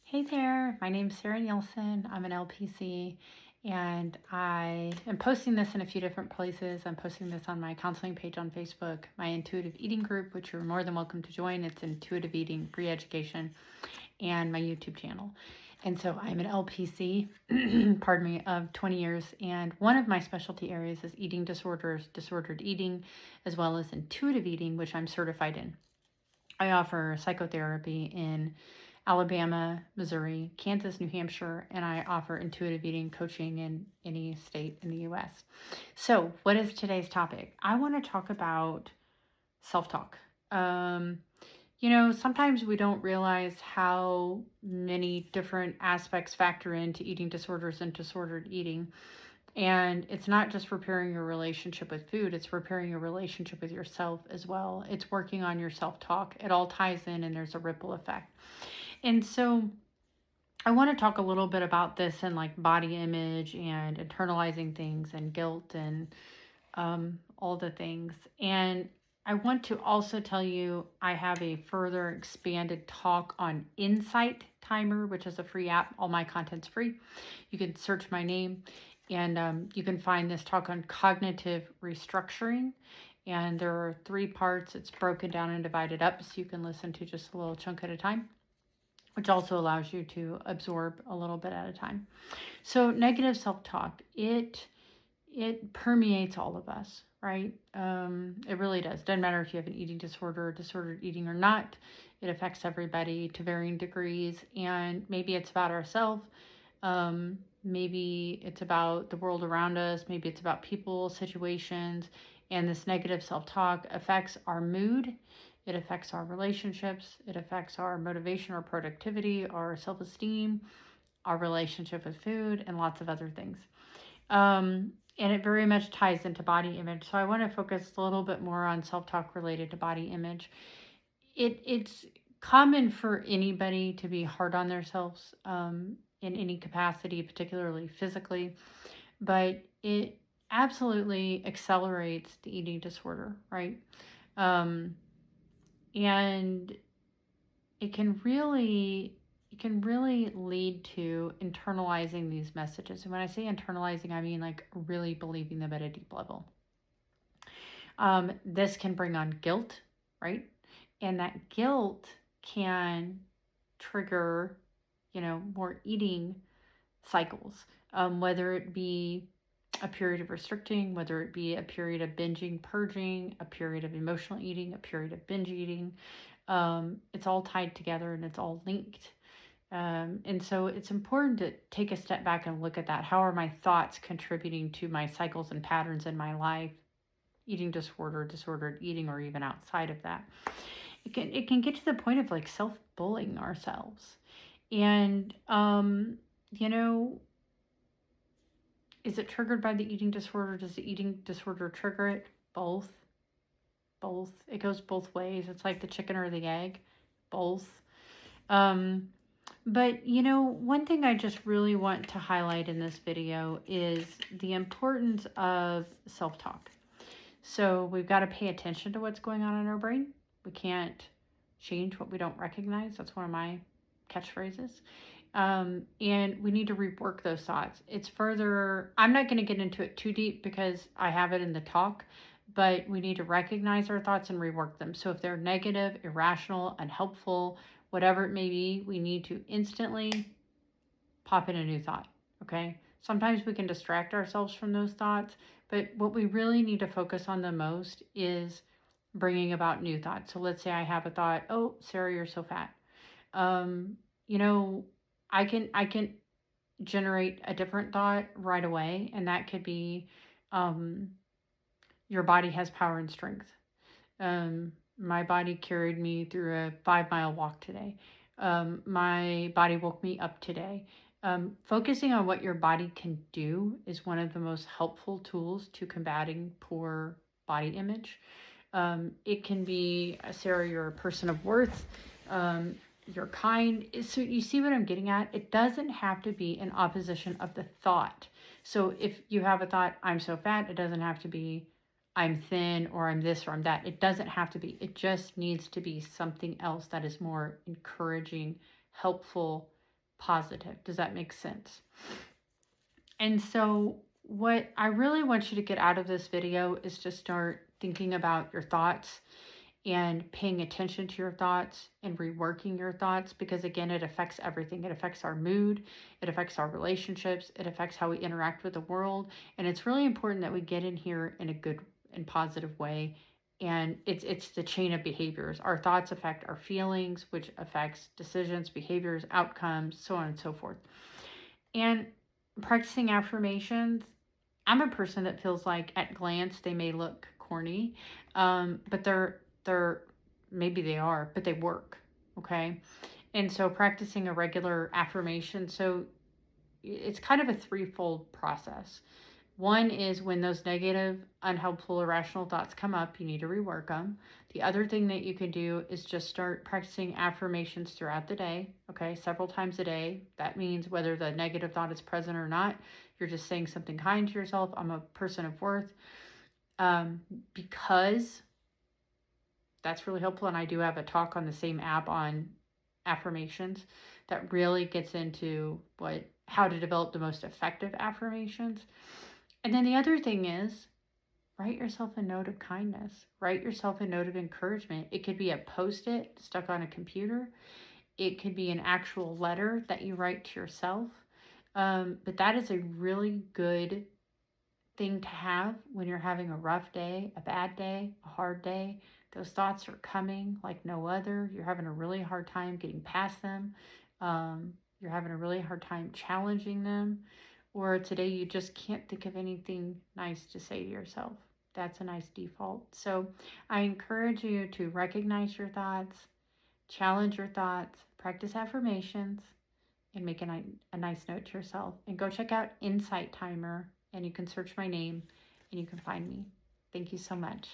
Hey there, my name's Sarah Nielsen. I'm an LPC and I am posting this in a few different places. I'm posting this on my counseling page on Facebook, my intuitive eating group, which you're more than welcome to join. It's Intuitive Eating Re-Education, and my YouTube channel. And so I'm an LPC, pardon me, of 20 years. And one of my specialty areas is eating disorders, disordered eating, as well as intuitive eating, which I'm certified in. I offer psychotherapy in Alabama, Missouri, Kansas, New Hampshire, and I offer intuitive eating coaching in any state in the US. So, what is today's topic? I want to talk about self talk. Sometimes we don't realize how many different aspects factor into eating disorders and disordered eating. And it's not just repairing your relationship with food, it's repairing your relationship with yourself as well. It's working on your self talk. It all ties in and there's a ripple effect. And so I want to talk a little bit about this and like body image and internalizing things and guilt and all the things. And I want to also tell you I have a further expanded talk on Insight Timer, which is a free app. All my content's free. You can search my name and you can find this talk on cognitive restructuring. And there are 3 parts. It's broken down and divided up so you can listen to just a little chunk at a time, which also allows you to absorb a little bit at a time. So negative self-talk, it permeates all of us, right? It really does. Doesn't matter if you have an eating disorder, disordered eating or not. It affects everybody to varying degrees. And maybe it's about ourselves. Maybe it's about the world around us. Maybe it's about people, situations. And this negative self-talk affects our mood. It affects our relationships. It affects our motivation or productivity, our self-esteem, our relationship with food, and lots of other things. And it very much ties into body image. So I want to focus a little bit more on self-talk related to body image. It's common for anybody to be hard on themselves in any capacity, particularly physically, but it absolutely accelerates the eating disorder, right? And it can really lead to internalizing these messages. And when I say internalizing, I mean like really believing them at a deep level. This can bring on guilt, right? And that guilt can trigger, more eating cycles, whether it be a period of restricting, whether it be a period of binging, purging, a period of emotional eating, a period of binge eating. It's all tied together and it's all linked. And so it's important to take a step back and look at that. How are my thoughts contributing to my cycles and patterns in my life, eating disorder, disordered eating, or even outside of that? It can get to the point of like self-bullying ourselves. And, is it triggered by the eating disorder? Does the eating disorder trigger it? Both. Both. It goes both ways. It's like the chicken or the egg. Both. But, one thing I just really want to highlight in this video is the importance of self-talk. So we've got to pay attention to what's going on in our brain. We can't change what we don't recognize. That's one of my catchphrases. And we need to rework those thoughts. It's further, I'm not going to get into it too deep because I have it in the talk, but we need to recognize our thoughts and rework them. So if they're negative, irrational, unhelpful, whatever it may be, we need to instantly pop in a new thought, okay? Sometimes we can distract ourselves from those thoughts, but what we really need to focus on the most is bringing about new thoughts. So let's say I have a thought, oh, Sarah, you're so fat. I can generate a different thought right away, and that could be your body has power and strength. My body carried me through a 5-mile walk today. My body woke me up today. Focusing on what your body can do is one of the most helpful tools to combating poor body image. It can be, Sarah, you're a person of worth. You're kind. So you see what I'm getting at? It doesn't have to be in opposition of the thought. So if you have a thought, I'm so fat, it doesn't have to be I'm thin or I'm this or I'm that. It doesn't have to be. It just needs to be something else that is more encouraging, helpful, positive. Does that make sense? And so what I really want you to get out of this video is to start thinking about your thoughts and paying attention to your thoughts and reworking your thoughts, because again, it affects everything. It affects our mood, it affects our relationships, it affects how we interact with the world. And it's really important that we get in here in a good and positive way. And it's the chain of behaviors. Our thoughts affect our feelings, which affects decisions, behaviors, outcomes, so on and so forth. And practicing affirmations, I'm a person that feels like at glance they may look corny, but they're maybe they are, but they work. Okay, and so practicing a regular affirmation, so it's kind of a threefold process. One is when those negative, unhelpful, irrational thoughts come up, you need to rework them. The other thing that you can do is just start practicing affirmations throughout the day, okay, several times a day. That means whether the negative thought is present or not, you're just saying something kind to yourself. I'm a person of worth, because that's really helpful. And I do have a talk on the same app on affirmations that really gets into how to develop the most effective affirmations. And then the other thing is, write yourself a note of kindness. Write yourself a note of encouragement. It could be a Post-it stuck on a computer. It could be an actual letter that you write to yourself. But that is a really good thing to have when you're having a rough day, a bad day, a hard day. Those thoughts are coming like no other. You're having a really hard time getting past them. You're having a really hard time challenging them. Or today you just can't think of anything nice to say to yourself. That's a nice default. So I encourage you to recognize your thoughts, challenge your thoughts, practice affirmations, and make a nice note to yourself. And go check out Insight Timer, and you can search my name and you can find me. Thank you so much.